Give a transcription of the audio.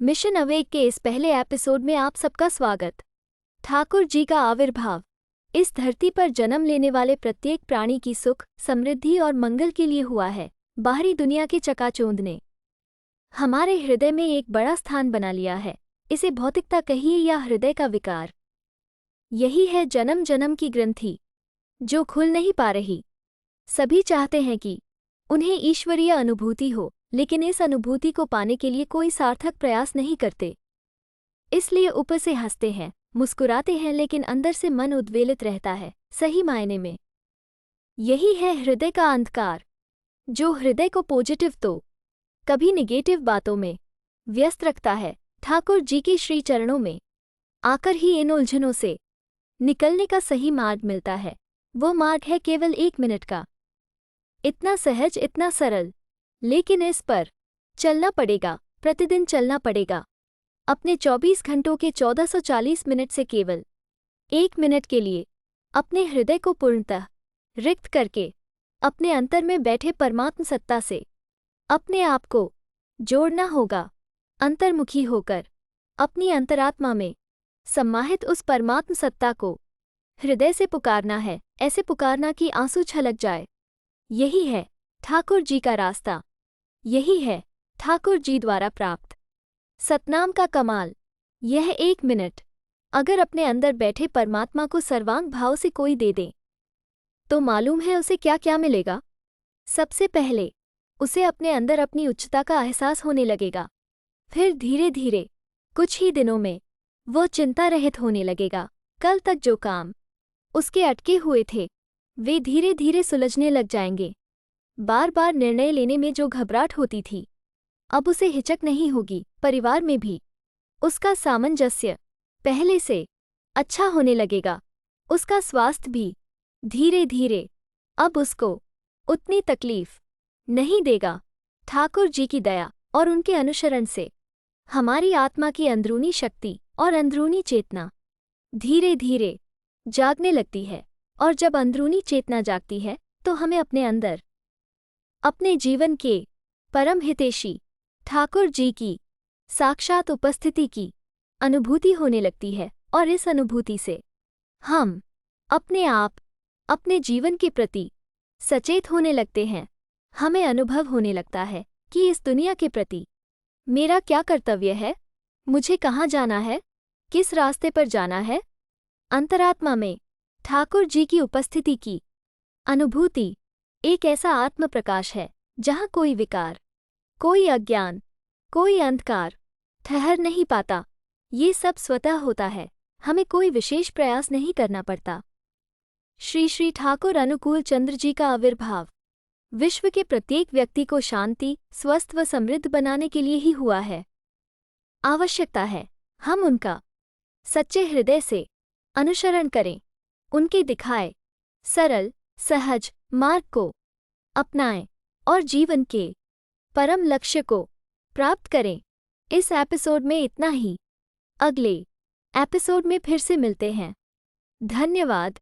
Mission awake के इस पहले एपिसोड में आप सबका स्वागत। ठाकुर जी का आविर्भाव इस धरती पर जन्म लेने वाले प्रत्येक प्राणी की सुख, समृद्धि और मंगल के लिए हुआ है। बाहरी दुनिया की चकाचौंध ने हमारे हृदय में एक बड़ा स्थान बना लिया है। इसे भौतिकता कहिए या हृदय का विकार, यही है जन्म जन्म की ग्रंथि जो खुल नहीं पा रही। सभी चाहते हैं कि उन्हें ईश्वरीय अनुभूति हो, लेकिन इस अनुभूति को पाने के लिए कोई सार्थक प्रयास नहीं करते। इसलिए ऊपर से हंसते हैं, मुस्कुराते हैं, लेकिन अंदर से मन उद्वेलित रहता है। सही मायने में यही है हृदय का अंधकार, जो हृदय को पॉजिटिव तो कभी निगेटिव बातों में व्यस्त रखता है। ठाकुर जी के श्री चरणों में आकर ही इन उलझनों से निकलने का सही मार्ग मिलता है। वो मार्ग है केवल 1 मिनट का, इतना सहज, इतना सरल, लेकिन इस पर चलना पड़ेगा, प्रतिदिन चलना पड़ेगा। अपने 24 घंटों के 1440 मिनट से केवल 1 मिनट के लिए अपने हृदय को पूर्णतः रिक्त करके अपने अंतर में बैठे परमात्म सत्ता से अपने आप को जोड़ना होगा। अंतर्मुखी होकर अपनी अंतरात्मा में सम्माहित उस परमात्म सत्ता को हृदय से पुकारना है, ऐसे पुकारना कि आंसू छलक जाए। यही है ठाकुर जी का रास्ता, यही है ठाकुर जी द्वारा प्राप्त सतनाम का कमाल। यह 1 मिनट अगर अपने अंदर बैठे परमात्मा को सर्वांग भाव से कोई दे दे तो मालूम है उसे क्या क्या मिलेगा। सबसे पहले उसे अपने अंदर अपनी उच्चता का एहसास होने लगेगा। फिर धीरे धीरे कुछ ही दिनों में वो चिंता रहित होने लगेगा। कल तक जो काम उसके अटके हुए थे वे धीरे धीरे सुलझने लग जाएंगे। बार बार निर्णय लेने में जो घबराहट होती थी, अब उसे हिचक नहीं होगी। परिवार में भी उसका सामंजस्य पहले से अच्छा होने लगेगा। उसका स्वास्थ्य भी धीरे धीरे अब उसको उतनी तकलीफ नहीं देगा। ठाकुर जी की दया और उनके अनुसरण से हमारी आत्मा की अंदरूनी शक्ति और अंदरूनी चेतना धीरे धीरे जागने लगती है, और जब अंदरूनी चेतना जागती है तो हमें अपने अंदर अपने जीवन के परम हितैषी ठाकुर जी की साक्षात उपस्थिति की अनुभूति होने लगती है। और इस अनुभूति से हम अपने आप, अपने जीवन के प्रति सचेत होने लगते हैं। हमें अनुभव होने लगता है कि इस दुनिया के प्रति मेरा क्या कर्तव्य है, मुझे कहाँ जाना है, किस रास्ते पर जाना है। अंतरात्मा में ठाकुर जी की उपस्थिति की अनुभूति एक ऐसा आत्म प्रकाश है जहाँ कोई विकार, कोई अज्ञान, कोई अंधकार ठहर नहीं पाता। ये सब स्वतः होता है, हमें कोई विशेष प्रयास नहीं करना पड़ता। श्री श्री ठाकुर अनुकूल चंद्र जी का आविर्भाव विश्व के प्रत्येक व्यक्ति को शांति, स्वस्थ व समृद्ध बनाने के लिए ही हुआ है। आवश्यकता है हम उनका सच्चे हृदय से अनुसरण करें, उनके दिखाए सरल सहज मार्ग को अपनाएं और जीवन के परम लक्ष्य को प्राप्त करें। इस एपिसोड में इतना ही। अगले एपिसोड में फिर से मिलते हैं। धन्यवाद।